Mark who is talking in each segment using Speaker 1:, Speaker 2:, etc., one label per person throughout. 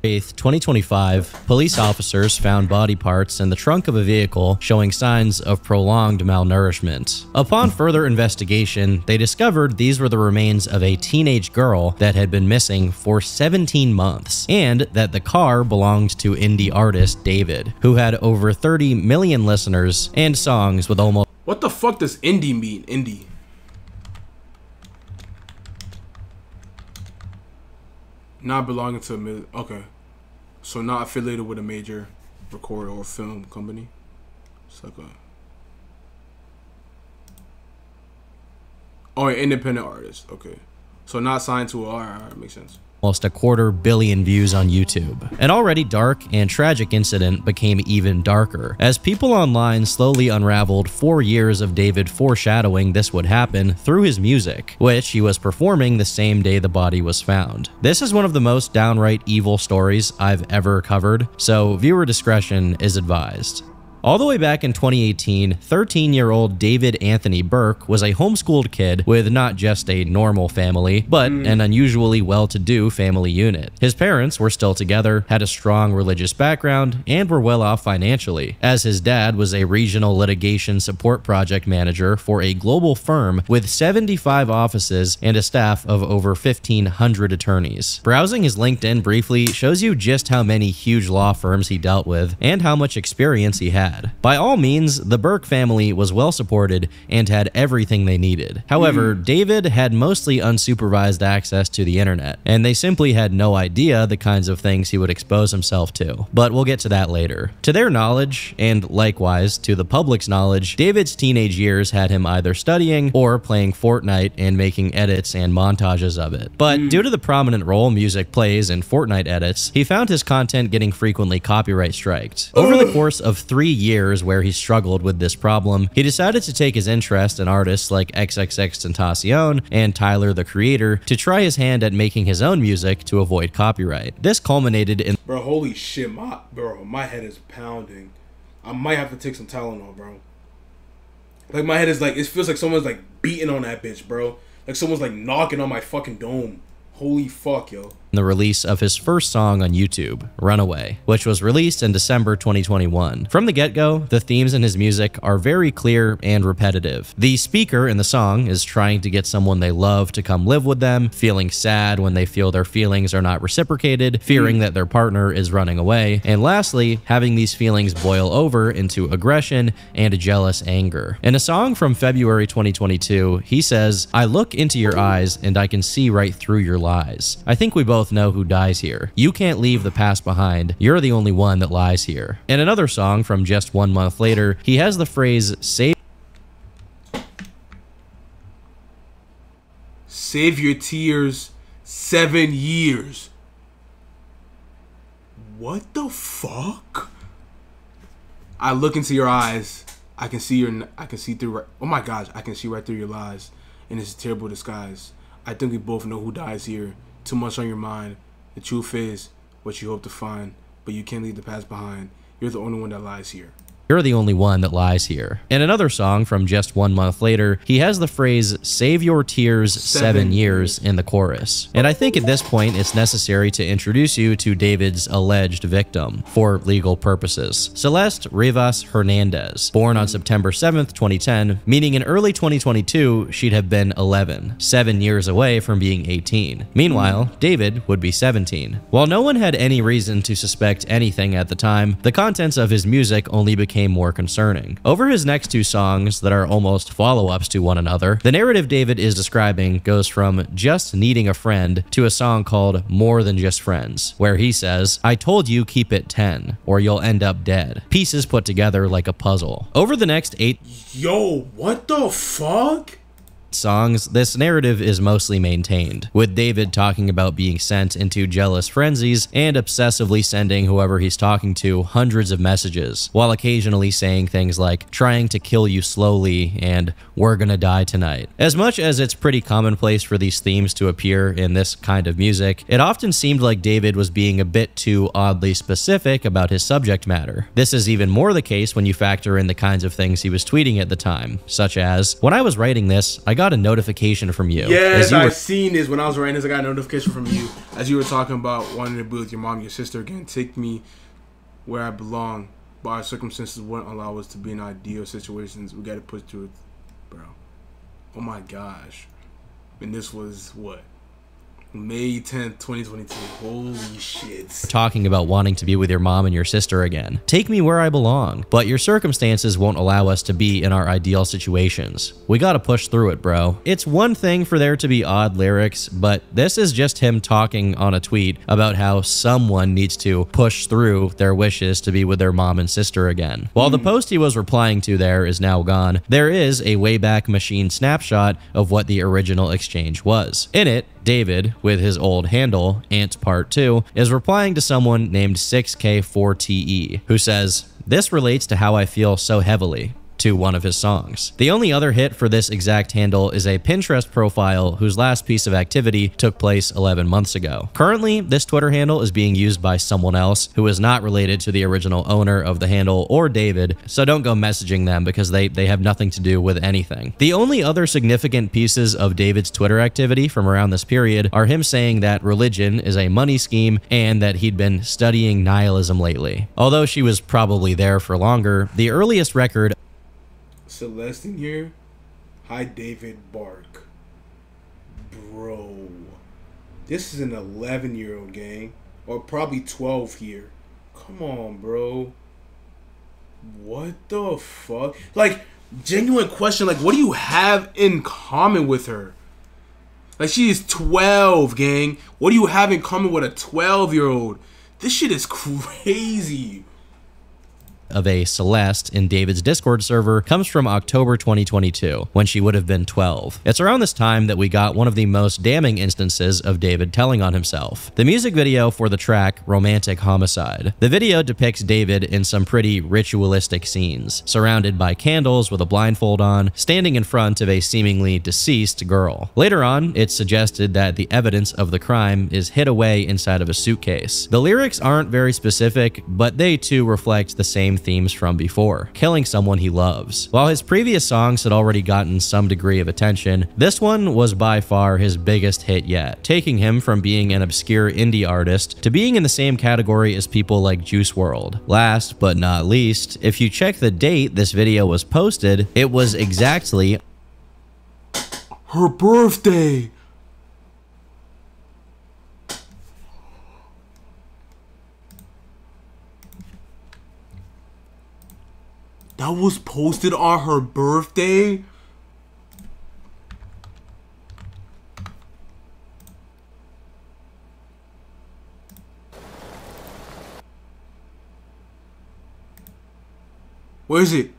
Speaker 1: 8th, 2025, police officers found body parts in the trunk of a vehicle showing signs of prolonged malnourishment. Upon further investigation, they discovered these were the remains of a teenage girl that had been missing for 17 months, and that the car belonged to indie artist David, who had over 30 million listeners and songs with almost—
Speaker 2: What the fuck does indie mean? Indie. Not belonging to a okay. So not affiliated with a major record or film company. It's like a independent artist. Okay. So not signed to a alright, makes sense.
Speaker 1: Almost 250 million views on YouTube. An already dark and tragic incident became even darker, as people online slowly unraveled 4 years of David foreshadowing this would happen through his music, which he was performing the same day the body was found. This is one of the most downright evil stories I've ever covered, so viewer discretion is advised. All the way back in 2018, 13-year-old David Anthony Burke was a homeschooled kid with not just a normal family, but an unusually well-to-do family unit. His parents were still together, had a strong religious background, and were well off financially, as his dad was a regional litigation support project manager for a global firm with 75 offices and a staff of over 1,500 attorneys. Browsing his LinkedIn briefly shows you just how many huge law firms he dealt with and how much experience he had. By all means, the Burke family was well supported and had everything they needed. However, David had mostly unsupervised access to the internet, and they simply had no idea the kinds of things he would expose himself to. But we'll get to that later. To their knowledge, and likewise to the public's knowledge, David's teenage years had him either studying or playing Fortnite and making edits and montages of it. But due to the prominent role music plays in Fortnite edits, he found his content getting frequently copyright striked. Over the course of 3 years where he struggled with this problem, he decided to take his interest in artists like XXXTentacion and Tyler the Creator to try his hand at making his own music to avoid copyright. This culminated in—
Speaker 2: Bro, holy shit, my head is pounding. I might have to take some Tylenol, bro. Like, my head is like, it feels like someone's like beating on that bitch, bro. Like someone's like knocking on my fucking dome. Holy fuck, yo.
Speaker 1: The release of his first song on YouTube, Runaway, which was released in December 2021. From the get-go, the themes in his music are very clear and repetitive. The speaker in the song is trying to get someone they love to come live with them, feeling sad when they feel their feelings are not reciprocated, fearing that their partner is running away, and lastly, having these feelings boil over into aggression and jealous anger. In a song from February 2022, he says, "I look into your eyes and I can see right through your lies. I think we both know who dies here. You can't leave the past behind. You're the only one that lies here." In another song from just 1 month later, he has the phrase,
Speaker 2: Save your tears, 7 years. What the fuck? I look into your eyes. I can see through, oh my gosh, I can see right through your lies. And it's a terrible disguise. I think we both know who dies here. Too much on your mind. The truth is what you hope to find, but you can't leave the past behind. You're the only one that lies here.
Speaker 1: You're the only one that lies here. In another song from just 1 month later, he has the phrase, "Save your tears 7 years" in the chorus. And I think at this point, it's necessary to introduce you to David's alleged victim for legal purposes. Celeste Rivas Hernandez, born on September 7th, 2010, meaning in early 2022, she'd have been 11, 7 years away from being 18. Meanwhile, David would be 17. While no one had any reason to suspect anything at the time, the contents of his music only became more concerning. Over his next 2 songs that are almost follow-ups to one another, the narrative David is describing goes from just needing a friend to a song called More Than Just Friends, where he says, "I told you keep it 10 or you'll end up dead." Pieces put together like a puzzle. Over the next 8—
Speaker 2: Yo, what the fuck?
Speaker 1: songs, this narrative is mostly maintained, with David talking about being sent into jealous frenzies and obsessively sending whoever he's talking to hundreds of messages, while occasionally saying things like, "trying to kill you slowly" and "we're gonna die tonight." As much as it's pretty commonplace for these themes to appear in this kind of music, it often seemed like David was being a bit too oddly specific about his subject matter. This is even more the case when you factor in the kinds of things he was tweeting at the time, such as, "When I was writing this, I got got a notification from you.
Speaker 2: Yes, I've seen this. When I was writing this, I got a notification from you as you were talking about wanting to be with your mom and your sister again. Take me where I belong, but our circumstances wouldn't allow us to be in ideal situations. We got to push through it, bro. Oh my gosh. And this was what? May 10th, 2022. Holy shit.
Speaker 1: Talking about wanting to be with your mom and your sister again. Take me where I belong, but your circumstances won't allow us to be in our ideal situations. We gotta push through it, bro. It's one thing for there to be odd lyrics, but this is just him talking on a tweet about how someone needs to push through their wishes to be with their mom and sister again. While the post he was replying to there is now gone, there is a Wayback Machine snapshot of what the original exchange was. In it, David, with his old handle, Ant Part 2, is replying to someone named Stqckin, who says, "This relates to how I feel so heavily," to one of his songs. The only other hit for this exact handle is a Pinterest profile whose last piece of activity took place 11 months ago. Currently, this Twitter handle is being used by someone else who is not related to the original owner of the handle or David, so don't go messaging them because they have nothing to do with anything. The only other significant pieces of David's Twitter activity from around this period are him saying that religion is a money scheme and that he'd been studying nihilism lately. Although she was probably there for longer, the earliest record
Speaker 2: Celestine here. Hi, David Bark. Bro. This is an 11-year-old gang. Or probably 12 here. Come on, bro. What the fuck? Like, genuine question. Like, what do you have in common with her? Like, she is 12, gang. What do you have in common with a 12-year-old? This shit is crazy.
Speaker 1: Of a Celeste in David's Discord server comes from October 2022, when she would have been 12. It's around this time that we got one of the most damning instances of David telling on himself. The music video for the track Romantic Homicide. The video depicts David in some pretty ritualistic scenes, surrounded by candles with a blindfold on, standing in front of a seemingly deceased girl. Later on, it's suggested that the evidence of the crime is hid away inside of a suitcase. The lyrics aren't very specific, but they too reflect the same themes from before, killing someone he loves. While his previous songs had already gotten some degree of attention, this one was by far his biggest hit yet, taking him from being an obscure indie artist to being in the same category as people like Juice WRLD. Last but not least, if you check the date this video was posted, it was exactly
Speaker 2: her birthday. That was posted on her birthday? Where is it?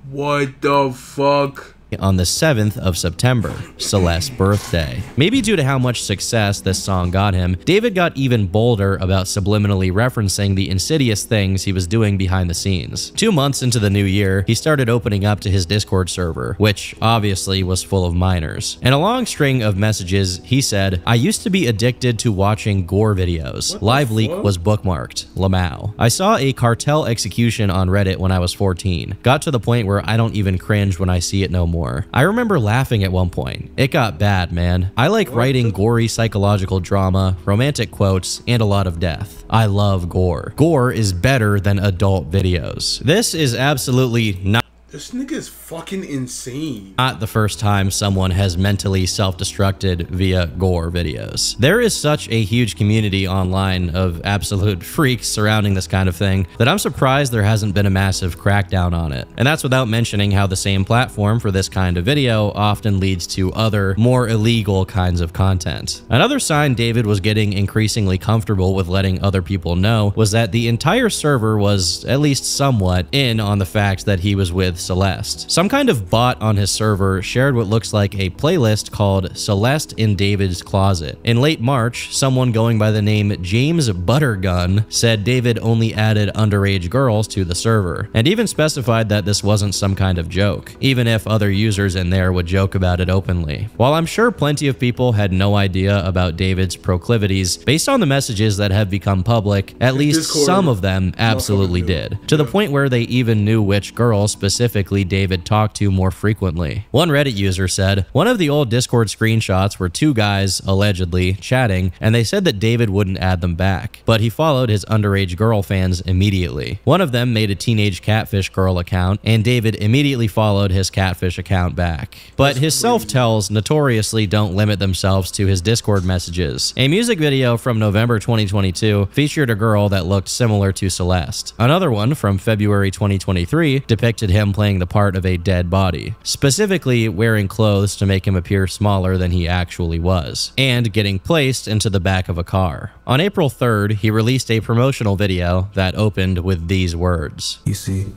Speaker 2: What the fuck?
Speaker 1: On the 7th of September, Celeste's birthday. Maybe due to how much success this song got him, David got even bolder about subliminally referencing the insidious things he was doing behind the scenes. 2 months into the new year, he started opening up to his Discord server, which obviously was full of minors. In a long string of messages, he said, "I used to be addicted to watching gore videos. Live Leak was bookmarked. Lamau. I saw a cartel execution on Reddit when I was 14. Got to the point where I don't even cringe when I see it no more. I remember laughing at one point. It got bad, man. I like writing gory psychological drama, romantic quotes, and a lot of death. I love gore. Gore is better than adult videos." This is absolutely not
Speaker 2: This nigga is fucking insane.
Speaker 1: Not the first time someone has mentally self-destructed via gore videos. There is such a huge community online of absolute freaks surrounding this kind of thing that I'm surprised there hasn't been a massive crackdown on it. And that's without mentioning how the same platform for this kind of video often leads to other, more illegal kinds of content. Another sign David was getting increasingly comfortable with letting other people know was that the entire server was at least somewhat in on the fact that he was with with Celeste. Some kind of bot on his server shared what looks like a playlist called Celeste in David's Closet. In late March, someone going by the name James Buttergun said David only added underage girls to the server, and even specified that this wasn't some kind of joke, even if other users in there would joke about it openly. While I'm sure plenty of people had no idea about David's proclivities, based on the messages that have become public, at least
Speaker 2: Discord,
Speaker 1: some of them absolutely did, to the point where they even knew which girls specifically David talked to more frequently. One Reddit user said, one of the old Discord screenshots were two guys, allegedly, chatting, and they said that David wouldn't add them back, but he followed his underage girl fans immediately. One of them made a teenage catfish girl account, and David immediately followed his catfish account back. But his self-tells notoriously don't limit themselves to his Discord messages. A music video from November 2022 featured a girl that looked similar to Celeste. Another one from February 2023 depicted him playing the part of a dead body, specifically wearing clothes to make him appear smaller than he actually was, and getting placed into the back of a car. On April 3rd, he released a promotional video that opened with these words.
Speaker 3: You see,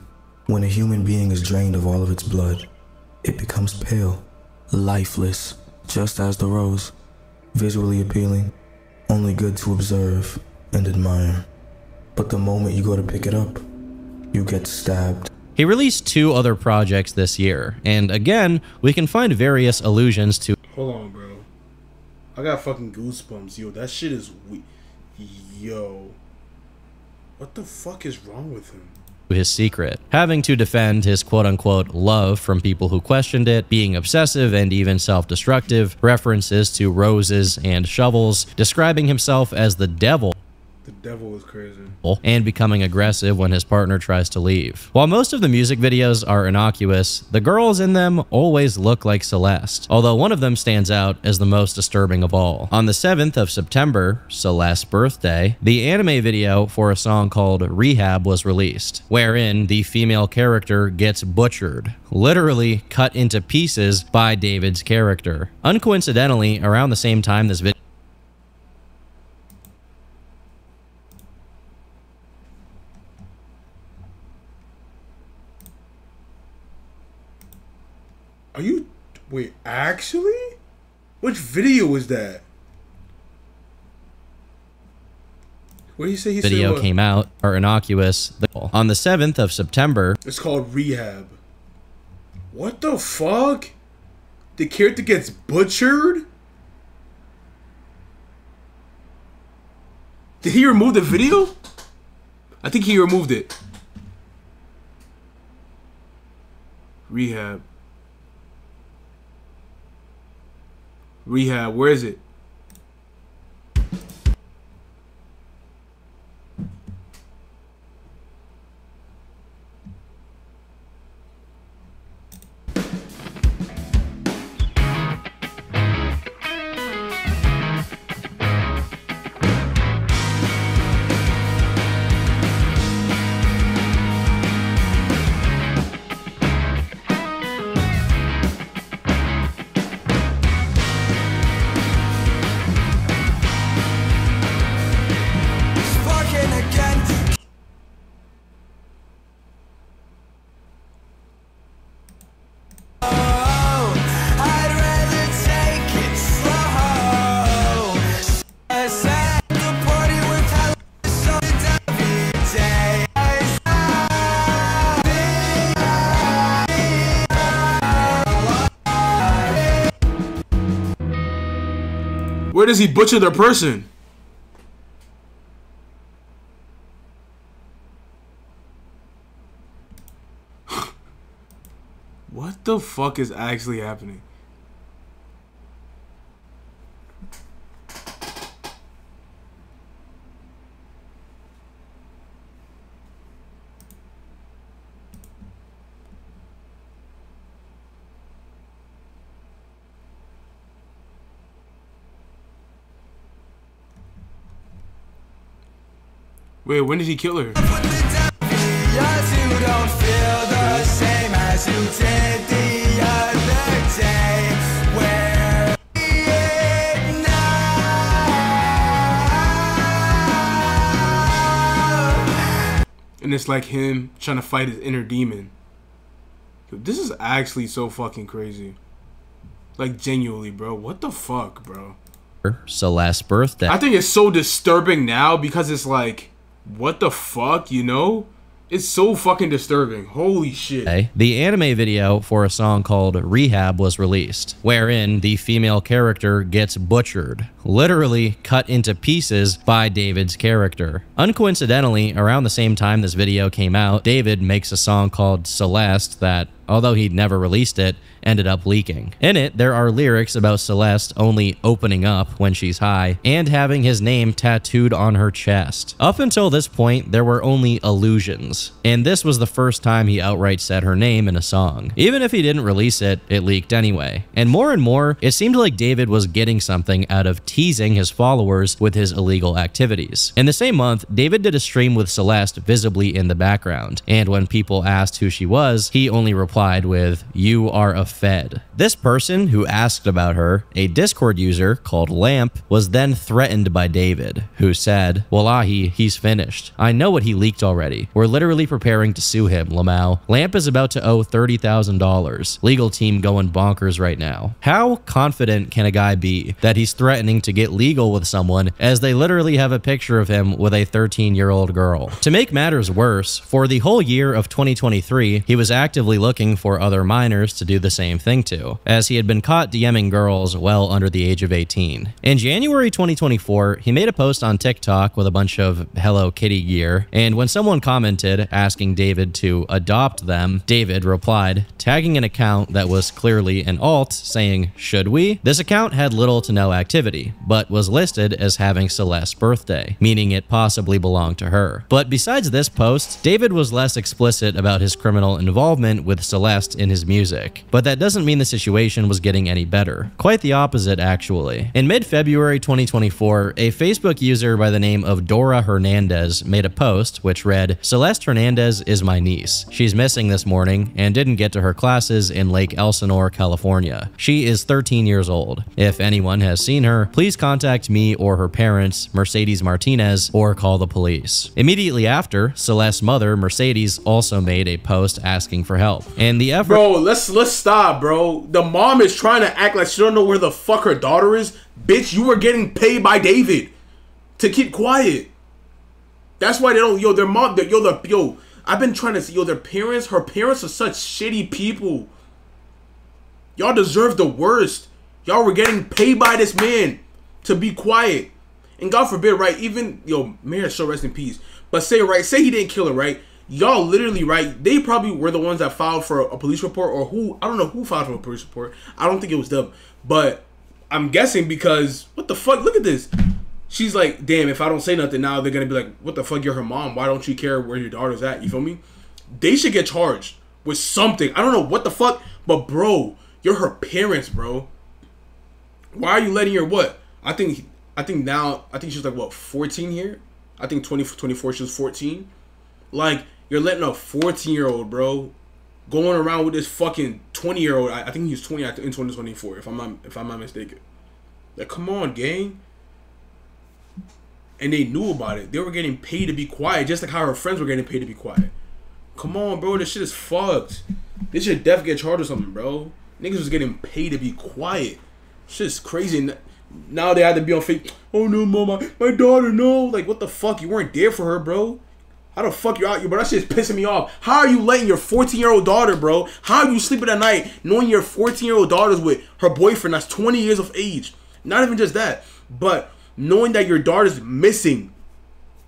Speaker 3: when a human being is drained of all of its blood, it becomes pale, lifeless, just as the rose, visually appealing, only good to observe and admire. But the moment you go to pick it up, you get stabbed.
Speaker 1: He released 2 other projects this year, and again, we can find various allusions to—
Speaker 2: Hold on, bro. I got fucking goosebumps, yo. That shit is yo. What the fuck is wrong with him?
Speaker 1: his secret, having to defend his quote-unquote love from people who questioned it, being obsessive and even self-destructive, references to roses and shovels, describing himself as the devil.
Speaker 2: The devil is crazy.
Speaker 1: And becoming aggressive when his partner tries to leave. While most of the music videos are innocuous, the girls in them always look like Celeste, although one of them stands out as the most disturbing of all. On the 7th of September, Celeste's birthday, the anime video for a song called Rehab was released, wherein the female character gets butchered, literally cut into pieces by David's character. Uncoincidentally, around the same time this video
Speaker 2: Are you... Wait, actually? Which video was that? Where you say he
Speaker 1: video
Speaker 2: said
Speaker 1: came out are innocuous. On the 7th of September,
Speaker 2: it's called Rehab. What the fuck? The character gets butchered? Did he remove the video? I think he removed it. Rehab. Rehab, where is it? Where does he butcher the person? What the fuck is actually happening? Wait, when did he kill her? And it's like him trying to fight his inner demon. This is actually so fucking crazy. Like, genuinely, bro. What the fuck, bro?
Speaker 1: Celeste's birthday.
Speaker 2: I think it's so disturbing now because it's like, what the fuck, you know? It's so fucking disturbing. Holy shit.
Speaker 1: The anime video for a song called Rehab was released, wherein the female character gets butchered, literally cut into pieces by David's character. Uncoincidentally, around the same time this video came out, David makes a song called Celeste that, although he'd never released it, ended up leaking. In it, there are lyrics about Celeste only opening up when she's high and having his name tattooed on her chest. Up until this point, there were only allusions, and this was the first time he outright said her name in a song. Even if he didn't release it, it leaked anyway. And more, it seemed like David was getting something out of teasing his followers with his illegal activities. In the same month, David did a stream with Celeste visibly in the background, and when people asked who she was, he only replied with, "You are a Fed." This person who asked about her, a Discord user called Lamp, was then threatened by David, who said, "Wallahi, he's finished. I know what he leaked already. We're literally preparing to sue him, Lamau. Lamp is about to owe $30,000. Legal team going bonkers right now." How confident can a guy be that he's threatening to get legal with someone as they literally have a picture of him with a 13-year-old girl? To make matters worse, for the whole year of 2023, he was actively looking for other minors to do the same thing to, as he had been caught DMing girls well under the age of 18. In January 2024, he made a post on TikTok with a bunch of Hello Kitty gear, and when someone commented asking David to adopt them, David replied, tagging an account that was clearly an alt, saying, "Should we?" This account had little to no activity, but was listed as having Celeste's birthday, meaning it possibly belonged to her. But besides this post, David was less explicit about his criminal involvement with Celeste in his music, but that doesn't mean the situation was getting any better. Quite the opposite, actually. In mid-February 2024, a Facebook user by the name of Dora Hernandez made a post which read, "Celeste Hernandez is my niece. She's missing this morning and didn't get to her classes in Lake Elsinore, California. She is 13 years old. If anyone has seen her, please contact me or her parents, Mercedes Martinez, or call the police." Immediately after, Celeste's mother, Mercedes, also made a post asking for help. And the effort—
Speaker 2: Bro, let's stop, bro. The mom is trying to act like she don't know where the fuck her daughter is. Bitch, you were getting paid by David to keep quiet. That's why they don't, yo, their mom, yo, I've been trying to see, yo, her parents are such shitty people. Y'all deserve the worst. Y'all were getting paid by this man to be quiet. And God forbid, right, even, yo, may her soul rest in peace. But say he didn't kill her, right? Y'all literally, right, they probably were the ones that filed for a police report, or who, I don't know who filed for a police report. I don't think it was them. But I'm guessing because, what the fuck, look at this. She's like, damn, if I don't say nothing now, they're going to be like, what the fuck, you're her mom. Why don't you care where your daughter's at? You feel me? They should get charged with something. I don't know what the fuck, but bro, you're her parents, bro. Why are you letting her, what? I think she's like, what, 14 here? I think 24, she was 14. Like, you're letting a 14-year-old, bro, going around with this fucking 20-year-old. I think he was 20 in 2024, if I'm not mistaken. Like, come on, gang. And they knew about it. They were getting paid to be quiet, just like how her friends were getting paid to be quiet. Come on, bro. This shit is fucked. They should definitely get charged or something, bro. Niggas was getting paid to be quiet. Shit's crazy. Now they had to be on fake. Oh no, mama, my daughter, no. Like, what the fuck? You weren't there for her, bro. How the fuck you out here, bro? That shit's pissing me off. How are you letting your 14-year-old daughter, bro? How are you sleeping at night knowing your 14-year-old daughter's with her boyfriend that's 20 years of age? Not even just that, but knowing that your daughter's missing,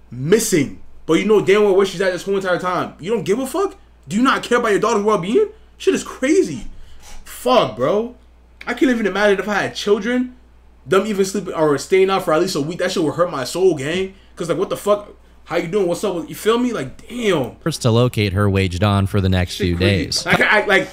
Speaker 2: but you know damn well where she's at this whole entire time. You don't give a fuck? Do you not care about your daughter's well-being? Shit is crazy. Fuck, bro. I can't even imagine if I had children, them even sleeping or staying out for at least a week. That shit would hurt my soul, gang. Cause like, what the fuck? How you doing? What's up? You feel me? Like, damn.
Speaker 1: First to locate her waged on for the next few days.
Speaker 2: Like,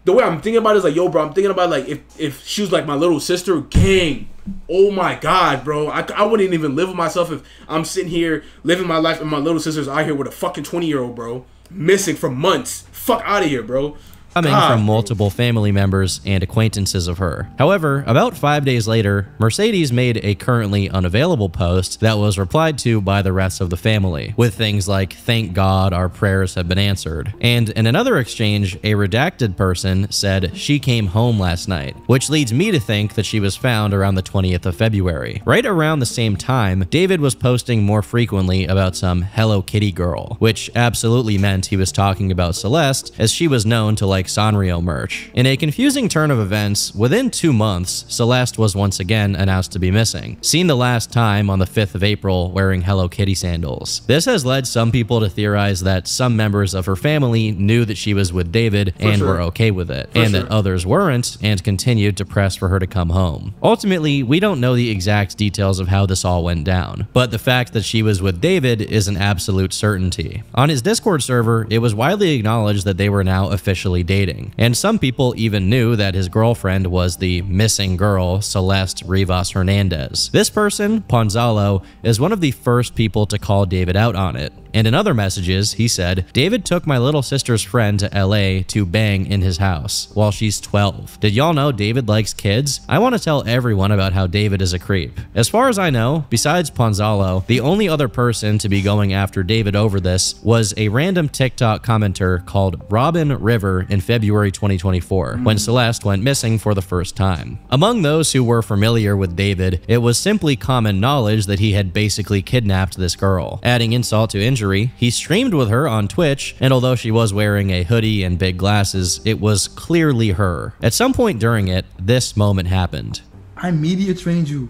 Speaker 2: the way I'm thinking about it is like, yo, bro, I'm thinking about like if she was like my little sister, gang. Oh my God, bro. I wouldn't even live with myself if I'm sitting here living my life and my little sister's out here with a fucking 20-year-old, bro. Missing for months. Fuck out of here, bro.
Speaker 1: coming from multiple family members and acquaintances of her. However, about 5 days later, Mercedes made a currently unavailable post that was replied to by the rest of the family, with things like, "Thank God our prayers have been answered." And in another exchange, a redacted person said she came home last night, which leads me to think that she was found around the 20th of February. Right around the same time, David was posting more frequently about some Hello Kitty girl, which absolutely meant he was talking about Celeste, as she was known to like Sanrio merch. In a confusing turn of events, within 2 months, Celeste was once again announced to be missing, seen the last time on the 5th of April wearing Hello Kitty sandals. This has led some people to theorize that some members of her family knew that she was with David and were okay with it, and that others weren't and continued to press for her to come home. Ultimately, we don't know the exact details of how this all went down, but the fact that she was with David is an absolute certainty. On his Discord server, it was widely acknowledged that they were now officially dating, and some people even knew that his girlfriend was the missing girl, Celeste Rivas Hernandez. This person, Ponzalo, is one of the first people to call David out on it. And in other messages, he said, "David took my little sister's friend to LA to bang in his house while she's 12. Did y'all know David likes kids? I want to tell everyone about how David is a creep." As far as I know, besides Ponzalo, the only other person to be going after David over this was a random TikTok commenter called Robin River in February 2024, when Celeste went missing for the first time. Among those who were familiar with David, it was simply common knowledge that he had basically kidnapped this girl. Adding insult to injury, he streamed with her on Twitch, and although she was wearing a hoodie and big glasses, it was clearly her. At some point during it, this moment happened.
Speaker 4: I media trained you.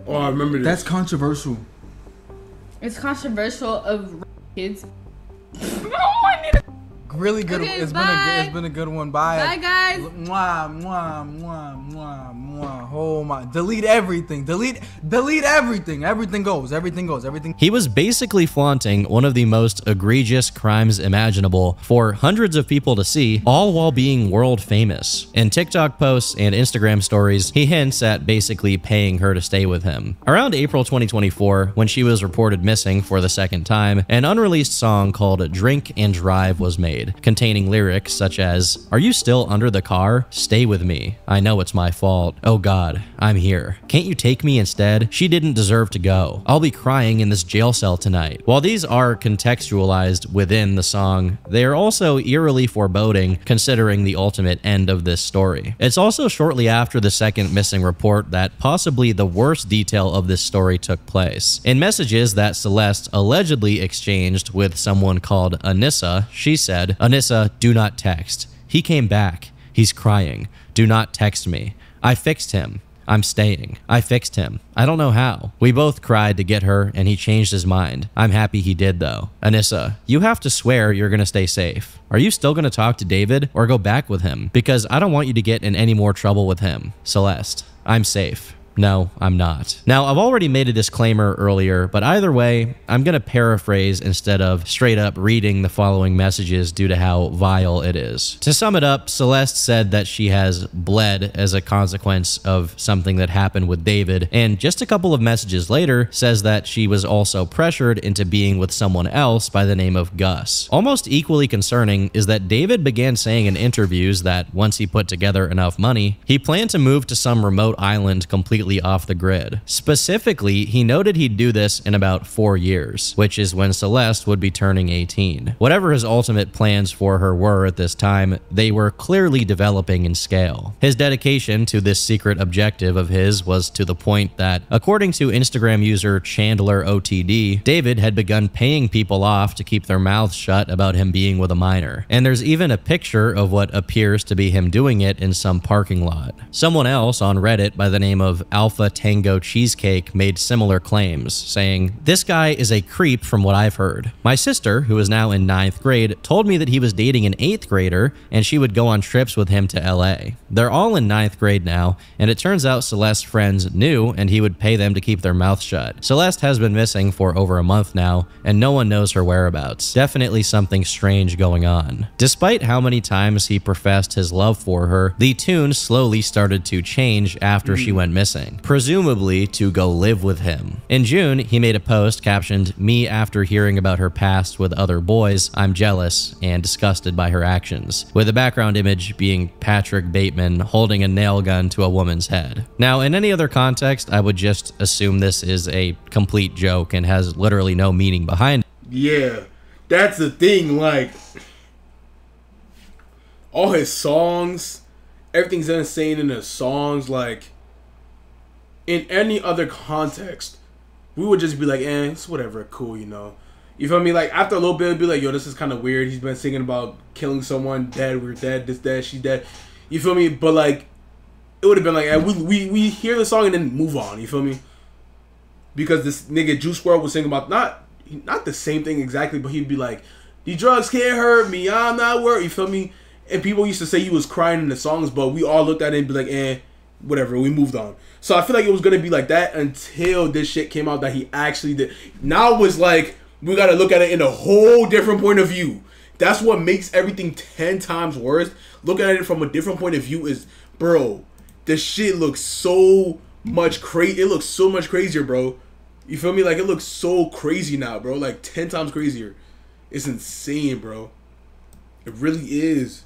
Speaker 2: Oh, I remember this.
Speaker 4: That's controversial.
Speaker 5: It's controversial of kids. Oh, I need a
Speaker 4: Really good.
Speaker 5: Okay,
Speaker 4: It's been a good one. Bye.
Speaker 5: Bye, guys.
Speaker 4: Mwah, mwah, mwah, mwah, mwah. Oh my. Delete everything. Delete everything. Everything goes. Everything goes. Everything.
Speaker 1: He was basically flaunting one of the most egregious crimes imaginable for hundreds of people to see, all while being world famous. In TikTok posts and Instagram stories, he hints at basically paying her to stay with him. Around April 2024, when she was reported missing for the second time, an unreleased song called Drink and Drive was made, containing lyrics such as, "Are you still under the car? Stay with me. I know it's my fault. Oh God, I'm here. Can't you take me instead? She didn't deserve to go. I'll be crying in this jail cell tonight." While these are contextualized within the song, they are also eerily foreboding considering the ultimate end of this story. It's also shortly after the second missing report that possibly the worst detail of this story took place. In messages that Celeste allegedly exchanged with someone called Anissa, she said, "Anissa, do not text. He came back. He's crying. Do not text me. I fixed him. I'm staying. I fixed him. I don't know how. We both cried to get her, and he changed his mind. I'm happy he did, though. Anissa, you have to swear you're gonna stay safe. Are you still gonna talk to David or go back with him? Because I don't want you to get in any more trouble with him. Celeste, I'm safe. No, I'm not." Now, I've already made a disclaimer earlier, but either way, I'm going to paraphrase instead of straight up reading the following messages due to how vile it is. To sum it up, Celeste said that she has bled as a consequence of something that happened with David, and just a couple of messages later says that she was also pressured into being with someone else by the name of Gus. Almost equally concerning is that David began saying in interviews that once he put together enough money, he planned to move to some remote island completely off the grid. Specifically, he noted he'd do this in about 4 years, which is when Celeste would be turning 18. Whatever his ultimate plans for her were at this time, they were clearly developing in scale. His dedication to this secret objective of his was to the point that, according to Instagram user Chandler OTD, David had begun paying people off to keep their mouths shut about him being with a minor. And there's even a picture of what appears to be him doing it in some parking lot. Someone else on Reddit by the name of Alpha Tango Cheesecake made similar claims, saying, "This guy is a creep from what I've heard. My sister, who is now in 9th grade, told me that he was dating an 8th grader and she would go on trips with him to LA. They're all in 9th grade now, and it turns out Celeste's friends knew and he would pay them to keep their mouth shut. Celeste has been missing for over a month now, and no one knows her whereabouts. Definitely something strange going on." Despite how many times he professed his love for her, the tune slowly started to change after she went missing. missing, presumably to go live with him. In June, he made a post captioned, "Me after hearing about her past with other boys, I'm jealous and disgusted by her actions," with the background image being Patrick Bateman holding a nail gun to a woman's head. Now, in any other context, I would just assume this is a complete joke and has literally no meaning behind it.
Speaker 2: Yeah, that's the thing. Like, all his songs, everything's insane in his songs. Like, in any other context, we would just be like, it's whatever, cool, you know. You feel me? Like, after a little bit, it'd be like, yo, this is kind of weird. He's been singing about killing someone, dead, we're dead, this, dead, she dead. You feel me? But, like, it would have been like, we hear the song and then move on, you feel me? Because this nigga Juice WRLD was singing about, not the same thing exactly, but he'd be like, these drugs can't hurt me, I'm not worried, you feel me? And people used to say he was crying in the songs, but we all looked at it and be like, whatever, we moved on. So I feel like it was going to be like that until this shit came out that he actually did. Now it was like, we got to look at it in a whole different point of view. That's what makes everything 10 times worse. Looking at it from a different point of view is, bro, this shit looks so much crazy. It looks so much crazier, bro. You feel me? Like, it looks so crazy now, bro. Like, 10 times crazier. It's insane, bro. It really is.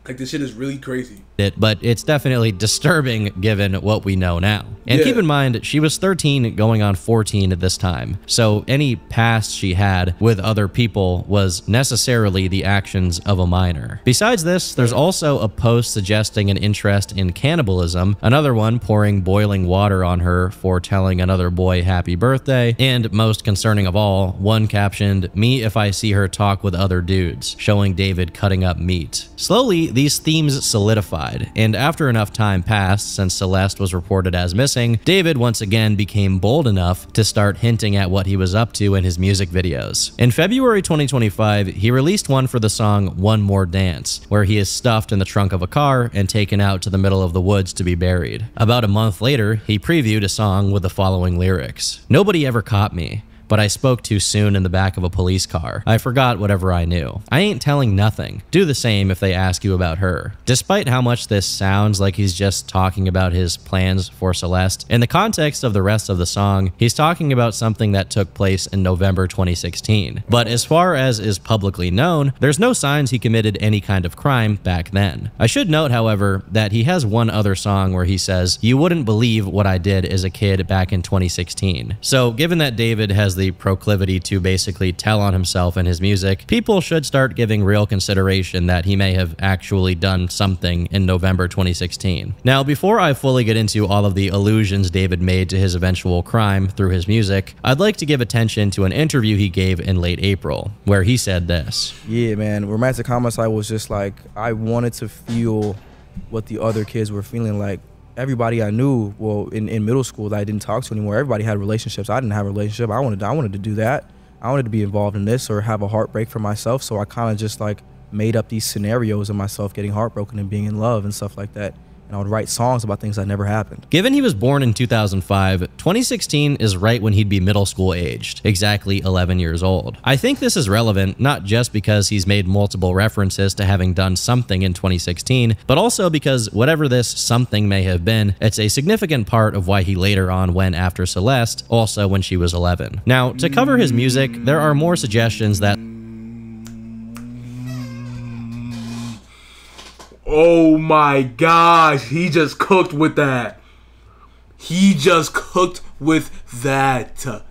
Speaker 2: Like, this shit is really crazy.
Speaker 1: But it's definitely disturbing given what we know now. And keep in mind, she was 13 going on 14 at this time. So any past she had with other people was necessarily the actions of a minor. Besides this, there's also a post suggesting an interest in cannibalism, another one pouring boiling water on her for telling another boy happy birthday, and most concerning of all, one captioned, "Me if I see her talk with other dudes," showing David cutting up meat. Slowly, these themes solidified, and after enough time passed since Celeste was reported as missing, David once again became bold enough to start hinting at what he was up to in his music videos. In February 2025, he released one for the song One More Dance, where he is stuffed in the trunk of a car and taken out to the middle of the woods to be buried. About a month later, he previewed a song with the following lyrics: "Nobody ever caught me, but I spoke too soon in the back of a police car. I forgot whatever I knew. I ain't telling nothing. Do the same if they ask you about her." Despite how much this sounds like he's just talking about his plans for Celeste, in the context of the rest of the song, he's talking about something that took place in November 2016. But as far as is publicly known, there's no signs he committed any kind of crime back then. I should note, however, that he has one other song where he says, "You wouldn't believe what I did as a kid back in 2016. So given that David has the proclivity to basically tell on himself in his music, people should start giving real consideration that he may have actually done something in November 2016. Now, before I fully get into all of the allusions David made to his eventual crime through his music, I'd like to give attention to an interview he gave in late April, where he said this.
Speaker 6: Yeah, man, romantic homicide was just like, I wanted to feel what the other kids were feeling like. Everybody I knew, well, in middle school that I didn't talk to anymore, everybody had relationships. I didn't have a relationship. I wanted to do that. I wanted to be involved in this or have a heartbreak for myself. So I kind of just like made up these scenarios of myself getting heartbroken and being in love and stuff like that. And I would write songs about things that never happened.
Speaker 1: Given he was born in 2005, 2016 is right when he'd be middle school aged, exactly 11 years old. I think this is relevant not just because he's made multiple references to having done something in 2016, but also because whatever this something may have been, it's a significant part of why he later on went after Celeste, also when she was 11. Now, to cover his music, there are more suggestions that
Speaker 2: Oh my gosh, he just cooked with that. He just cooked with that.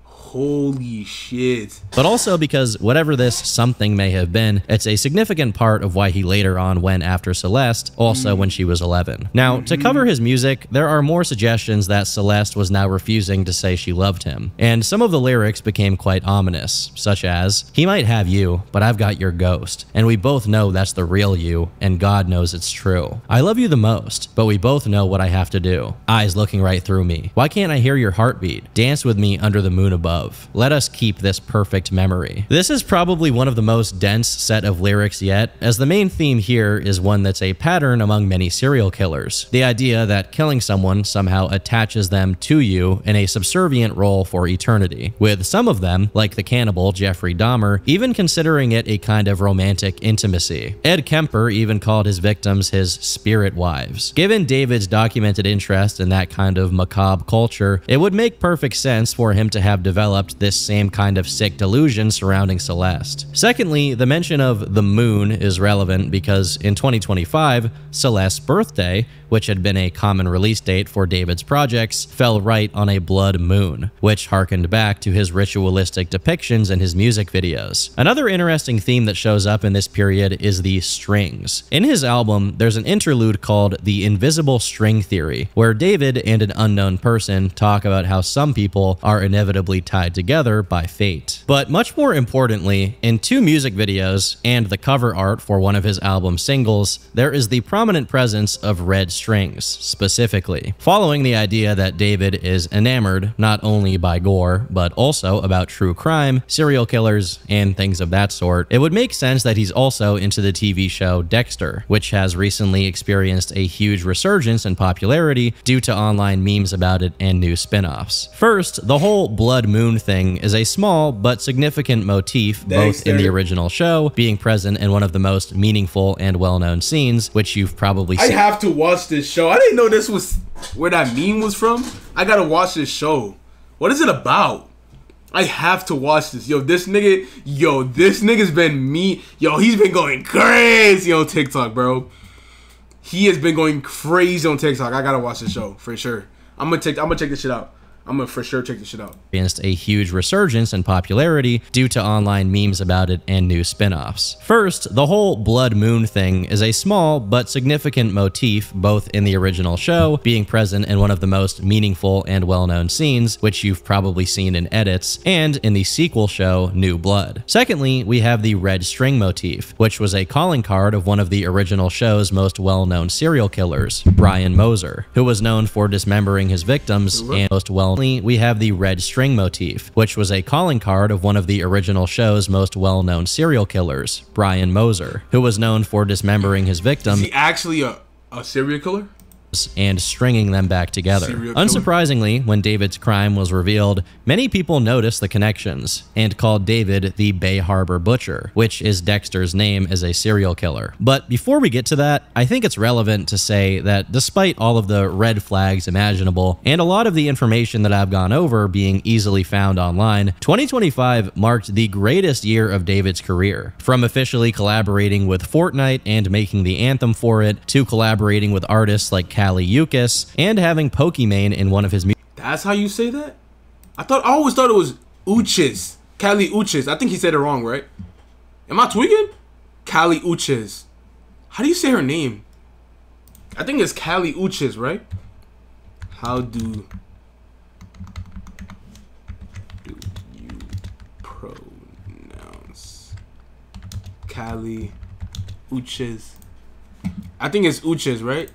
Speaker 2: Holy shit.
Speaker 1: But also because whatever this something may have been, it's a significant part of why he later on went after Celeste, also when she was 11. Now, to cover his music, there are more suggestions that Celeste was now refusing to say she loved him, and some of the lyrics became quite ominous, such as, "He might have you, but I've got your ghost, and we both know that's the real you, and God knows it's true. I love you the most, but we both know what I have to do. Eyes looking right through me. Why can't I hear your heartbeat? Dance with me under the moon above. love. Let us keep this perfect memory. This is probably one of the most dense set of lyrics yet, as the main theme here is one that's a pattern among many serial killers. The idea that killing someone somehow attaches them to you in a subservient role for eternity, with some of them, like the cannibal Jeffrey Dahmer, even considering it a kind of romantic intimacy. Ed Kemper even called his victims his spirit wives. Given David's documented interest in that kind of macabre culture, it would make perfect sense for him to have developed this same kind of sick delusion surrounding Celeste. Secondly, the mention of the moon is relevant because in 2025, Celeste's birthday, which had been a common release date for David's projects, fell right on a blood moon, which harkened back to his ritualistic depictions in his music videos. Another interesting theme that shows up in this period is the strings. In his album, there's an interlude called The Invisible String Theory, where David and an unknown person talk about how some people are inevitably tied together by fate. But much more importantly, in 2 music videos and the cover art for one of his album singles, there is the prominent presence of red strings, specifically. Following the idea that David is enamored not only by gore, but also about true crime, serial killers, and things of that sort, it would make sense that he's also into the TV show Dexter, which has recently experienced a huge resurgence in popularity due to online memes about it and new spin-offs. First, the whole blood moon thing is a small but significant motif both in the original show, being present in one of the most meaningful and well-known scenes, which you've probably seen.
Speaker 2: I have to watch this show. I didn't know this was where that meme was from. I gotta watch this show. What is it about? I have to watch this. This nigga's been he's been going crazy on TikTok, bro. He has been going crazy on TikTok. I gotta watch this show for sure. I'm gonna check this shit out. I'm gonna for sure check this shit out.
Speaker 1: Experienced a huge resurgence in popularity due to online memes about it and new spin-offs. First, the whole blood moon thing is a small but significant motif both in the original show, being present in one of the most meaningful and well-known scenes, which you've probably seen in edits, and in the sequel show New Blood. Secondly, we have the red string motif, which was a calling card of one of the original show's most well-known serial killers, Brian Moser, who was known for dismembering his victims, and most well we have the red string motif, which was a calling card of one of the original show's most well-known serial killers, Brian Moser, who was known for dismembering his victims.
Speaker 2: Is he actually a serial killer?
Speaker 1: And stringing them back together. Unsurprisingly, when David's crime was revealed, many people noticed the connections and called David the Bay Harbor Butcher, which is Dexter's name as a serial killer. But before we get to that, I think it's relevant to say that despite all of the red flags imaginable and a lot of the information that I've gone over being easily found online, 2025 marked the greatest year of David's career. From officially collaborating with Fortnite and making the anthem for it, to collaborating with artists like Kali Uchis, and having Pokimane in one of his music.
Speaker 2: That's how you say that? I always thought it was Uchis. Kali Uchis. I think he said it wrong, right? Am I tweaking? Kali Uchis. How do you say her name? I think it's Kali Uchis, right? How do you pronounce Kali Uchis? I think it's Uchis, right?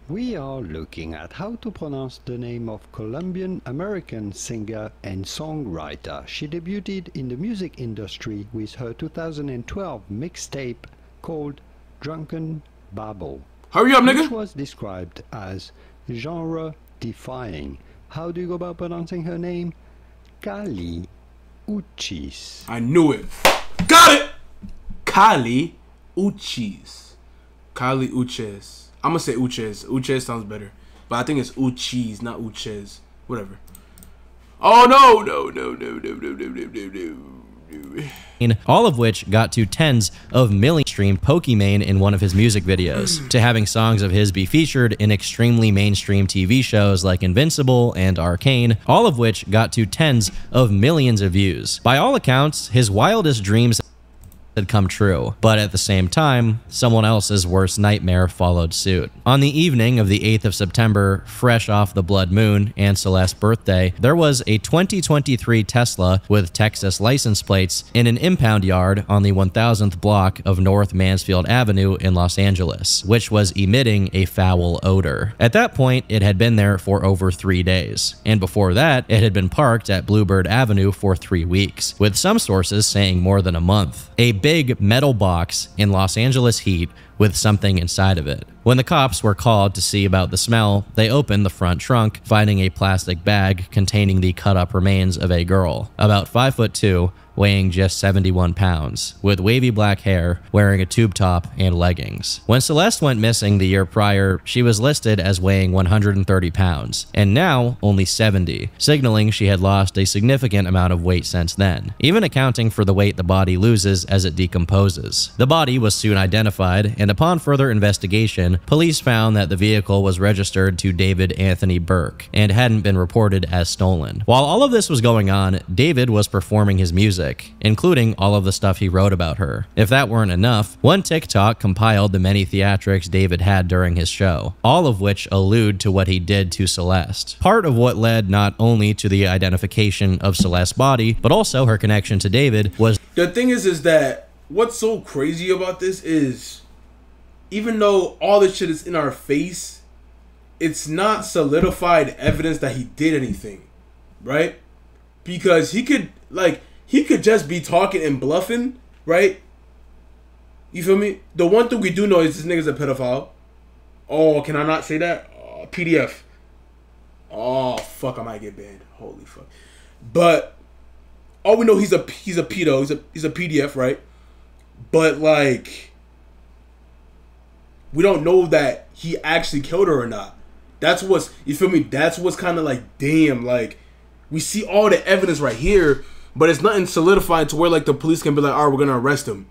Speaker 7: We are looking at how to pronounce the name of Colombian-American singer and songwriter. She debuted in the music industry with her 2012 mixtape called Drunken Babble.
Speaker 2: Hurry up, nigga!
Speaker 7: Which was described as genre-defying. How do you go about pronouncing her name? Kali Uchis.
Speaker 2: I knew it. Got it! Kali Uchis. Kali Uchis. I'm gonna say Uchis. Uchis sounds better. But I think it's Uchis, not Uchis. Whatever. Oh no, no.
Speaker 1: All of which got to tens of millions streamed Pokimane in one of his music videos, to having songs of his be featured in extremely mainstream TV shows like Invincible and Arcane, all of which got to tens of millions of views. By all accounts, his wildest dreams had come true, but at the same time, someone else's worst nightmare followed suit. On the evening of the 8th of September, fresh off the blood moon and Celeste's birthday, there was a 2023 Tesla with Texas license plates in an impound yard on the 1000th block of North Mansfield Avenue in Los Angeles, which was emitting a foul odor. At that point, it had been there for over 3 days, and before that, it had been parked at Bluebird Avenue for 3 weeks, with some sources saying more than a month. A big metal box in Los Angeles heat with something inside of it. When the cops were called to see about the smell, they opened the front trunk, finding a plastic bag containing the cut-up remains of a girl, about 5'2", weighing just 71 pounds, with wavy black hair, wearing a tube top and leggings. When Celeste went missing the year prior, she was listed as weighing 130 pounds, and now only 70, signaling she had lost a significant amount of weight since then, even accounting for the weight the body loses as it decomposes. The body was soon identified, and upon further investigation, police found that the vehicle was registered to David Anthony Burke and hadn't been reported as stolen. While all of this was going on, David was performing his music, including all of the stuff he wrote about her. If that weren't enough, one TikTok compiled the many theatrics David had during his show, all of which allude to what he did to Celeste. Part of what led not only to the identification of Celeste's body, but also her connection to David was...
Speaker 2: The thing is that what's so crazy about this is, even though all this shit is in our face, it's not solidified evidence that he did anything, right? Because he could just be talking and bluffing, right? You feel me? The one thing we do know is this nigga's a pedophile. Oh, can I not say that? PDF. Oh, fuck, I might get banned. Holy fuck. But all we know, he's a pedo. He's a PDF, right? But, like, we don't know that he actually killed her or not. That's what's, you feel me? That's what's kind of like, damn, like, we see all the evidence right here, but it's nothing solidified to where, like, the police can be like, all right, we're going to arrest him.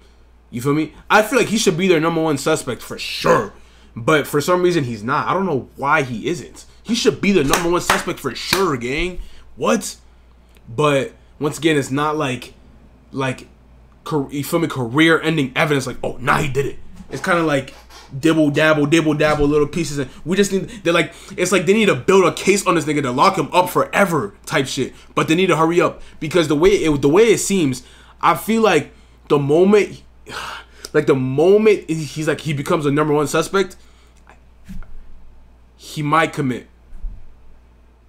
Speaker 2: You feel me? I feel like he should be their #1 suspect for sure. But for some reason, he's not. I don't know why he isn't. He should be the #1 suspect for sure, gang. What? But, once again, it's not like, you feel me, career-ending evidence. Like, oh, nah, he did it. It's kind of like dibble dabble little pieces, and we just need, it's like they need to build a case on this nigga to lock him up forever type shit, but they need to hurry up because the way it seems, I feel like the moment he becomes a #1 suspect, he might commit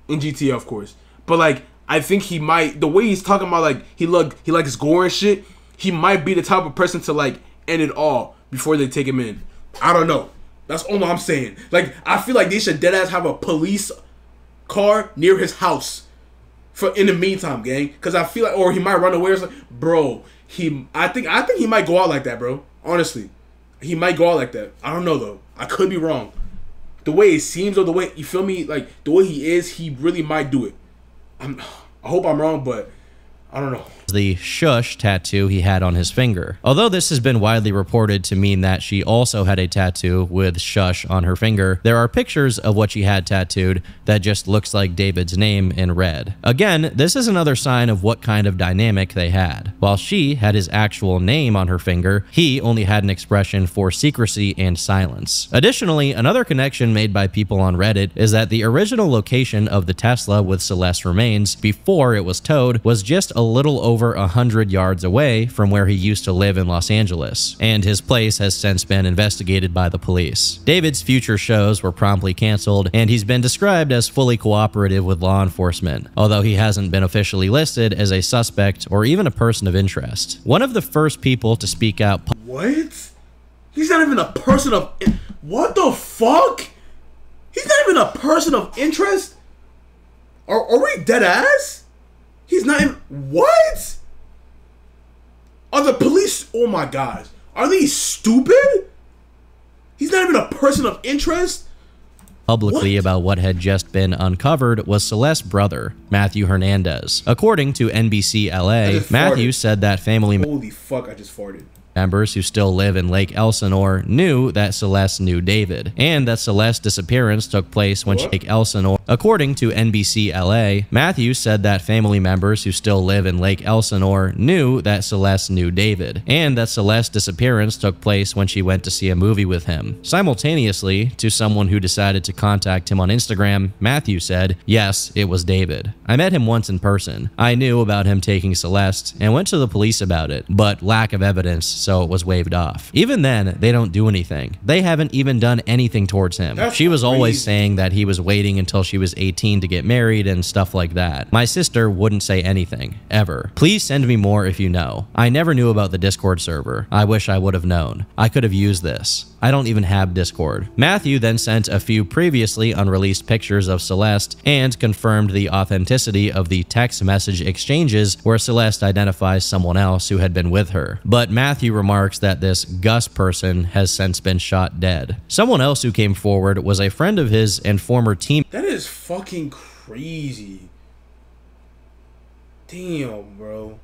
Speaker 2: in GTA, of course, but like I think he might, the way he's talking about, like he likes gore and shit, he might be the type of person to like end it all before they take him in. I don't know. That's all I'm saying. Like, I feel like they should deadass have a police car near his house for in the meantime, gang. Because I feel like, or he might run away or something. Bro, I think he might go out like that, bro. Honestly, he might go out like that. I don't know though. I could be wrong. The way it seems, or the way, you feel me, like the way he is, he really might do it. I hope I'm wrong, but I don't know.
Speaker 1: The shush tattoo he had on his finger. Although this has been widely reported to mean that she also had a tattoo with shush on her finger, there are pictures of what she had tattooed that just looks like David's name in red. Again, this is another sign of what kind of dynamic they had. While she had his actual name on her finger, he only had an expression for secrecy and silence. Additionally, another connection made by people on Reddit is that the original location of the Tesla with Celeste's remains before it was towed was just a little over 100 yards away from where he used to live in Los Angeles, and his place has since been investigated by the police. David's future shows were promptly canceled, and he's been described as fully cooperative with law enforcement, although he hasn't been officially listed as a suspect or even a person of interest. One of the first people to speak out...
Speaker 2: What? He's not even a person of... What the fuck? He's not even a person of interest? Are we dead ass? He's not even... What? Are the police... Oh my gosh. Are they stupid? He's not even a person of interest?
Speaker 1: publicly about what had just been uncovered was Celeste's brother, Matthew Hernandez. According to NBC LA, Matthew said that family
Speaker 2: Holy fuck, I just farted.
Speaker 1: members who still live in Lake Elsinore knew that Celeste knew David, and that Celeste's disappearance took place when Lake Elsinore. According to NBC LA, Matthew said that family members who still live in Lake Elsinore knew that Celeste knew David, and that Celeste's disappearance took place when she went to see a movie with him. Simultaneously, to someone who decided to contact him on Instagram, Matthew said, "Yes, it was David. I met him once in person. I knew about him taking Celeste and went to the police about it, but lack of evidence, so it was waved off. Even then, they don't do anything. They haven't even done anything towards him. She was always saying that he was waiting until she was 18 to get married and stuff like that. My sister wouldn't say anything, ever. Please send me more if you know. I never knew about the Discord server. I wish I would have known. I could have used this. I don't even have Discord." Matthew then sent a few previously unreleased pictures of Celeste and confirmed the authenticity of the text message exchanges where Celeste identifies someone else who had been with her. But Matthew remarks that this Gus person has since been shot dead. Someone else who came forward was a friend of his and former team.
Speaker 2: That is fucking crazy. Damn, bro.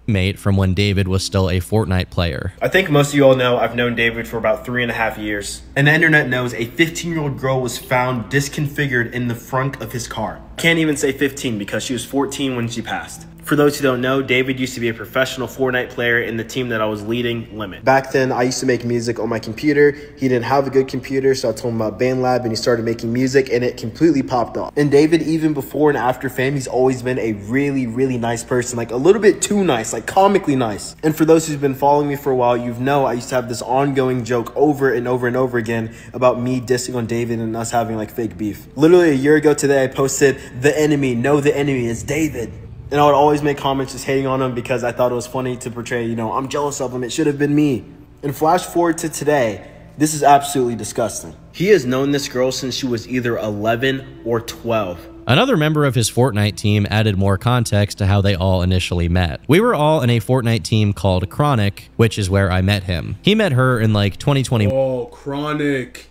Speaker 1: Mate from when David was still a Fortnite player.
Speaker 8: I think most of you all know I've known David for about 3.5 years. And the internet knows a 15-year-old girl was found disconfigured in the front of his car. Can't even say 15 because she was 14 when she passed. For those who don't know, David used to be a professional Fortnite player in the team that I was leading, Limit. Back then, I used to make music on my computer. He didn't have a good computer, so I told him about BandLab, and he started making music, and it completely popped off. And David, even before and after fame, he's always been a really, really nice person. Like, a little bit too nice, like comically nice. And for those who've been following me for a while, you know I used to have this ongoing joke over and over and over again about me dissing on David and us having, like, fake beef. Literally a year ago today, I posted, "The enemy, know the enemy is David." And I would always make comments just hating on him because I thought it was funny to portray, you know, I'm jealous of him. It should have been me. And flash forward to today, this is absolutely disgusting. He has known this girl since she was either 11 or 12.
Speaker 1: Another member of his Fortnite team added more context to how they all initially met. "We were all in a Fortnite team called Chronic, which is where I met him. He met her in like 2020.
Speaker 2: Oh, Chronic.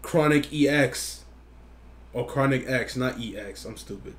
Speaker 2: Chronic EX. Oh, Chronic X, not EX. I'm stupid.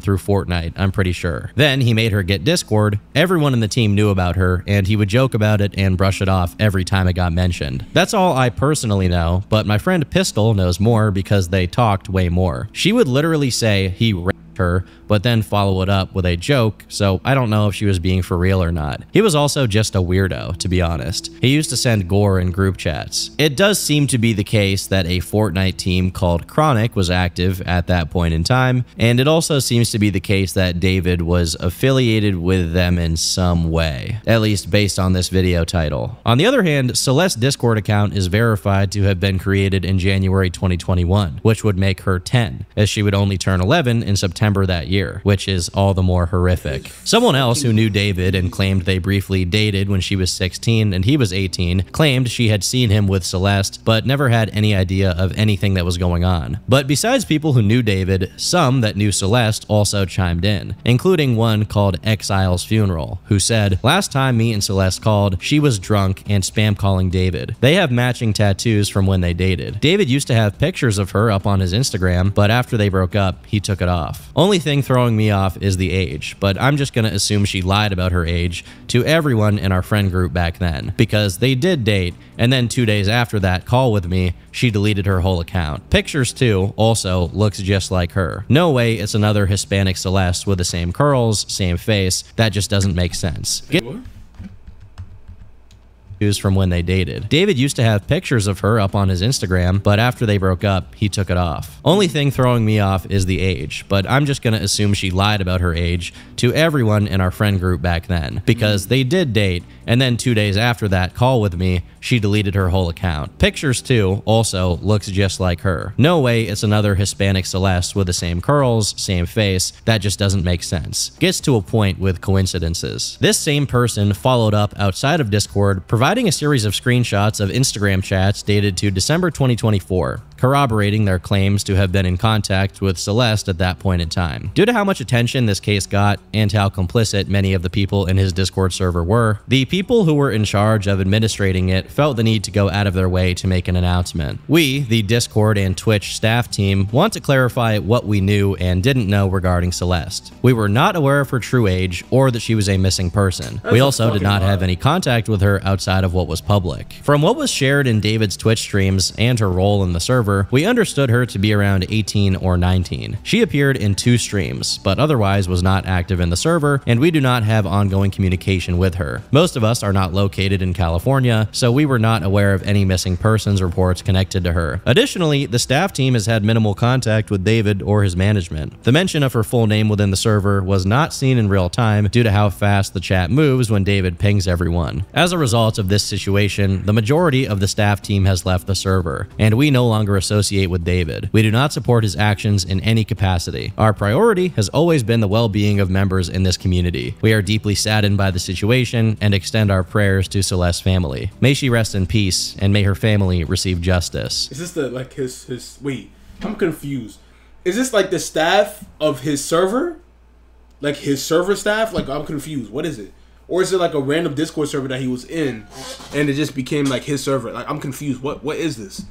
Speaker 1: Through Fortnite, I'm pretty sure. Then he made her get Discord. Everyone in the team knew about her, and he would joke about it and brush it off every time it got mentioned. That's all I personally know, but my friend Pistol knows more because they talked way more. She would literally say he raped her, but then follow it up with a joke, so I don't know if she was being for real or not. He was also just a weirdo, to be honest. He used to send gore in group chats. It does seem to be the case that a Fortnite team called Chronic was active at that point in time, and it also seems to be the case that David was affiliated with them in some way, at least based on this video title. On the other hand, Celeste's Discord account is verified to have been created in January 2021, which would make her 10, as she would only turn 11 in September that year, which is all the more horrific. Someone else who knew David and claimed they briefly dated when she was 16 and he was 18 claimed she had seen him with Celeste, but never had any idea of anything that was going on. But besides people who knew David, some that knew Celeste also chimed in, including one called Exile's Funeral, who said, "Last time me and Celeste called, she was drunk and spam calling David. They have matching tattoos from when they dated. David used to have pictures of her up on his Instagram, but after they broke up, he took it off. Only thing throwing me off is the age, but I'm just gonna assume she lied about her age to everyone in our friend group back then, because they did date, and then 2 days after that call with me, she deleted her whole account. Pictures too, also looks just like her. No way it's another Hispanic Celeste with the same curls, same face. That just doesn't make sense." From when they dated. David used to have pictures of her up on his Instagram, but after they broke up, he took it off. Only thing throwing me off is the age, but I'm just gonna assume she lied about her age to everyone in our friend group back then, because they did date, and then 2 days after that call with me, she deleted her whole account. Pictures too, also looks just like her. No way it's another Hispanic Celeste with the same curls, same face. That just doesn't make sense. Gets to a point with coincidences. This same person followed up outside of Discord, providing a series of screenshots of Instagram chats dated to December 2024. corroborating their claims to have been in contact with Celeste at that point in time. Due to how much attention this case got and how complicit many of the people in his Discord server were, the people who were in charge of administrating it felt the need to go out of their way to make an announcement. We, the Discord and Twitch staff team, want to clarify what we knew and didn't know regarding Celeste. We were not aware of her true age or that she was a missing person. We also did not have any contact with her outside of what was public. From what was shared in David's Twitch streams and her role in the server, we understood her to be around 18 or 19. She appeared in 2 streams, but otherwise was not active in the server, and we do not have ongoing communication with her. Most of us are not located in California, so we were not aware of any missing persons reports connected to her. Additionally, the staff team has had minimal contact with David or his management. The mention of her full name within the server was not seen in real time due to how fast the chat moves when David pings everyone. As a result of this situation, the majority of the staff team has left the server, and we no longer associate with David. We do not support his actions in any capacity. Our priority has always been the well-being of members in this community. We are deeply saddened by the situation and extend our prayers to Celeste's family. May she rest in peace, and may her family receive justice.
Speaker 2: Is this the, like, his, wait, I'm confused. Is this like the staff of his server? Like his server staff? Like, I'm confused. What is it? Or is it like a random Discord server that he was in and it just became like his server? Like, I'm confused. What is this?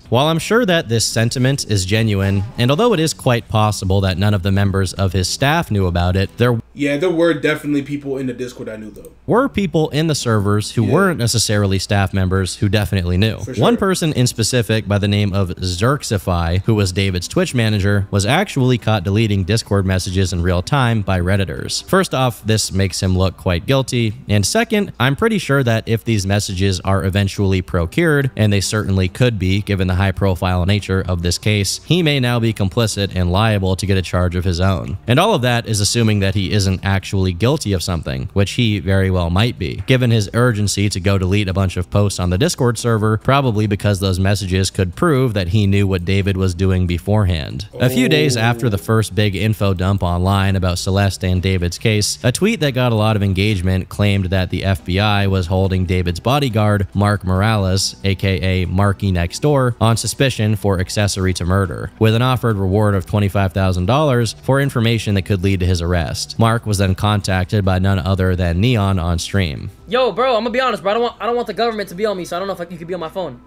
Speaker 1: While I'm sure that this sentiment is genuine, and although it is quite possible that none of the members of his staff knew about it, there
Speaker 2: were definitely people in the Discord I knew, though.
Speaker 1: Were people in the servers who weren't necessarily staff members who definitely knew.
Speaker 2: For sure.
Speaker 1: One person in specific by the name of Stqckin, who was David's Twitch manager, was actually caught deleting Discord messages in real time by Redditors. First off, this makes him look quite guilty, and second, I'm pretty sure that if these messages are eventually procured, and they certainly could be given the high-profile nature of this case, he may now be complicit and liable to get a charge of his own. And all of that is assuming that he isn't actually guilty of something, which he very well might be, given his urgency to go delete a bunch of posts on the Discord server, probably because those messages could prove that he knew what David was doing beforehand. A few days after the first big info dump online about Celeste and David's case, a tweet that got a lot of engagement claimed that the FBI was holding David's bodyguard, Mark Morales, aka Marky Next Door, on suspicion for accessory to murder, with an offered reward of $25,000 for information that could lead to his arrest. Mark was then contacted by none other than Neon on stream.
Speaker 9: Yo, bro, I'm gonna be honest, bro. I don't want the government to be on me, so I don't know if you could be on my phone.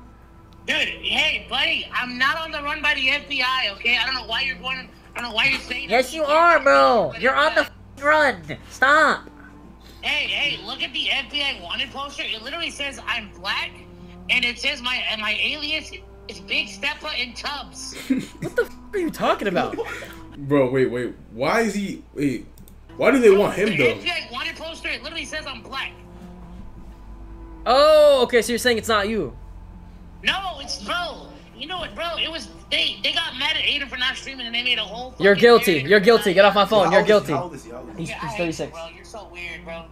Speaker 10: Dude, hey, buddy, I'm not on the run by the FBI, okay? I don't know why you're going. I don't know why you're saying.
Speaker 9: Yes, you are, bro. You're on the run. Stop.
Speaker 10: Hey, look at the FBI wanted poster. It literally says I'm black, and it says my alias is Big Steppa in Tubbs.
Speaker 9: What the f are you talking about?
Speaker 2: Bro, wait. Why is he? Wait. Why do they want him, though?
Speaker 10: The FBI wanted poster. It literally says I'm black.
Speaker 9: Oh, okay. So you're saying it's not you?
Speaker 10: No, it's bro. You know what, bro? It was they got mad at Aiden for not streaming, and they made a whole.
Speaker 9: You're guilty. You're guilty. Get off my phone. You're guilty. He's
Speaker 10: Yeah,
Speaker 9: 36.
Speaker 10: bro, you're so weird, bro.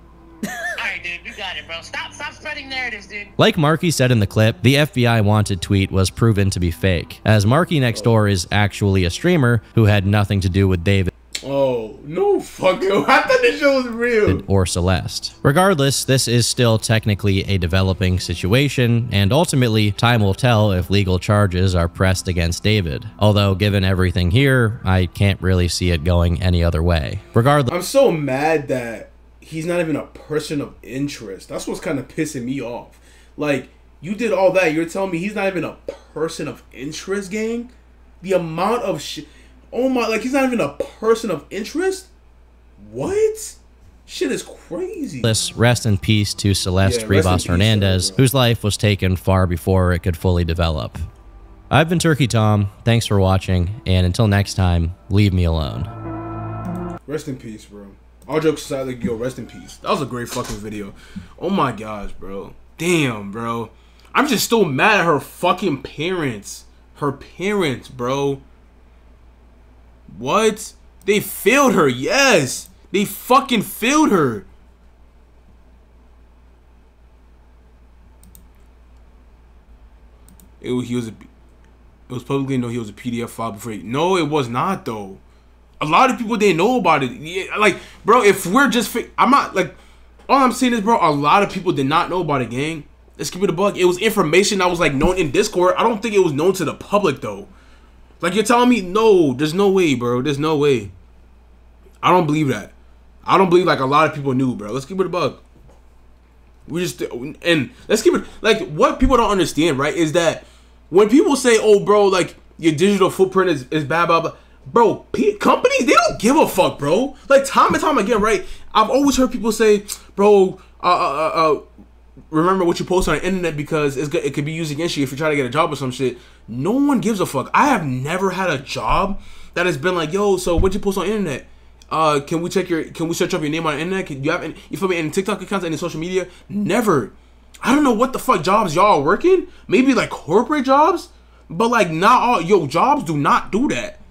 Speaker 10: Alright, dude, you got it, bro. Stop spreading narratives, dude.
Speaker 1: Like Marky said in the clip, the FBI wanted tweet was proven to be fake, as Marky Next Door is actually a streamer who had nothing to do with David.
Speaker 2: Oh, no fucking. I thought this show was real.
Speaker 1: Or Celeste. Regardless, this is still technically a developing situation, and ultimately, time will tell if legal charges are pressed against David. Although, given everything here, I can't really see it going any other way. Regardless,
Speaker 2: I'm so mad that he's not even a person of interest. That's what's kind of pissing me off. Like, you did all that. You're telling me he's not even a person of interest, gang? The amount of shit. Oh my, like, he's not even a person of interest? What? Shit is crazy.
Speaker 1: Rest in peace to Celeste Rivas Hernandez, whose life was taken far before it could fully develop. I've been Turkey Tom. Thanks for watching, and until next time, leave me alone.
Speaker 2: Rest in peace, bro. All jokes aside, like, yo, rest in peace. That was a great fucking video. Oh my gosh, bro. Damn, bro. I'm just still mad at her fucking parents. Her parents, bro. What? They failed her, yes. They fucking failed her. It was publicly known he was a PDF file before no, it was not, though. A lot of people didn't know about it. Yeah, like, bro, if we're just I'm not, like, all I'm saying is, bro, a lot of people did not know about it, gang. Let's keep it a bug. It was information that was like known in Discord. I don't think it was known to the public though. Like you're telling me, no, there's no way, bro. There's no way. I don't believe that. I don't believe like a lot of people knew, bro. Let's keep it a bug. We just, and let's keep it, like, what people don't understand, right, is that when people say, oh, bro, like, your digital footprint is bad, blah, blah, bro, companies, they don't give a fuck, bro. Like, time and time again, right, I've always heard people say, bro, remember what you post on the internet because it could be used against you if you try to get a job or some shit. No one gives a fuck. I have never had a job that has been like, yo, so what you post on the internet? Can we search up your name on the internet? Can you have you feel me, any TikTok accounts, any social media? Never. I don't know what the fuck jobs y'all are working. Maybe like corporate jobs, but like not all jobs do not do that.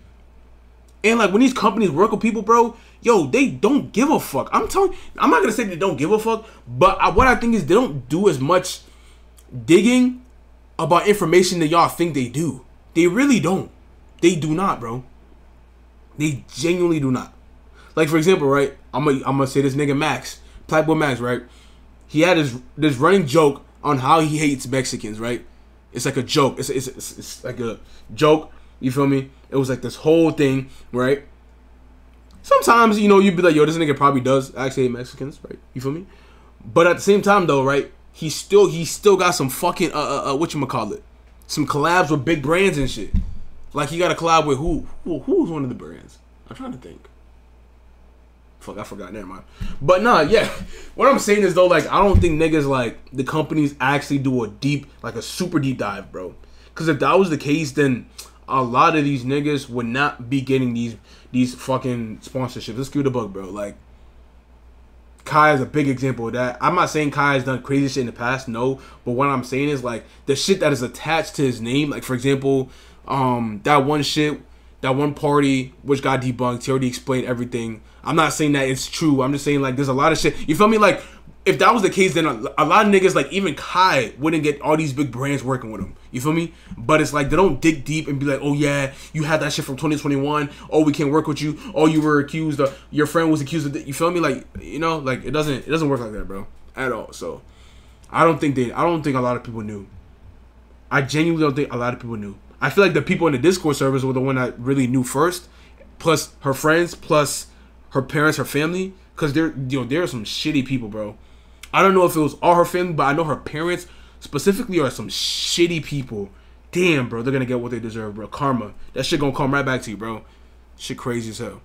Speaker 2: And like when these companies work with people, bro, yo, they don't give a fuck. I'm not gonna say they don't give a fuck, but what I think is they don't do as much digging about information that y'all think they do. They really don't. They do not, bro. They genuinely do not. Like for example, right? I'm gonna say this nigga Max, Blackboy Max, right? He had this running joke on how he hates Mexicans, right? It's like a joke. It's like a joke. You feel me? It was like this whole thing, right? Sometimes, you know, you'd be like, yo, this nigga probably does actually hate Mexicans, right? You feel me? But at the same time, though, right? He still got some fucking whatchamacallit, some collabs with big brands and shit. Like he got a collab with who's one of the brands? I'm trying to think. Fuck, I forgot. Never mind. But nah, yeah. What I'm saying is though, like, I don't think niggas like the companies actually do a super deep dive, bro. Because if that was the case, then a lot of these niggas would not be getting these fucking sponsorships. Let's give it a bug, bro. Like, Kai is a big example of that. I'm not saying Kai has done crazy shit in the past, no. But what I'm saying is like the shit that is attached to his name. Like for example, that one party which got debunked. He already explained everything. I'm not saying that it's true. I'm just saying like there's a lot of shit. You feel me? Like if that was the case, then a lot of niggas like even Kai wouldn't get all these big brands working with him. You feel me? But it's like they don't dig deep and be like, oh yeah, you had that shit from 2021. Oh, we can't work with you. Oh, you were accused of, your friend was accused of it. You feel me? Like, you know, like it doesn't work like that, bro, at all. So I don't think a lot of people knew. I genuinely don't think a lot of people knew. I feel like the people in the Discord servers were the one that really knew first, plus her friends, plus her parents, her family, because there are some shitty people, bro. I don't know if it was all her family, but I know her parents specifically are some shitty people. Damn, bro, they're gonna get what they deserve, bro. Karma. That shit gonna come right back to you, bro. Shit crazy as hell.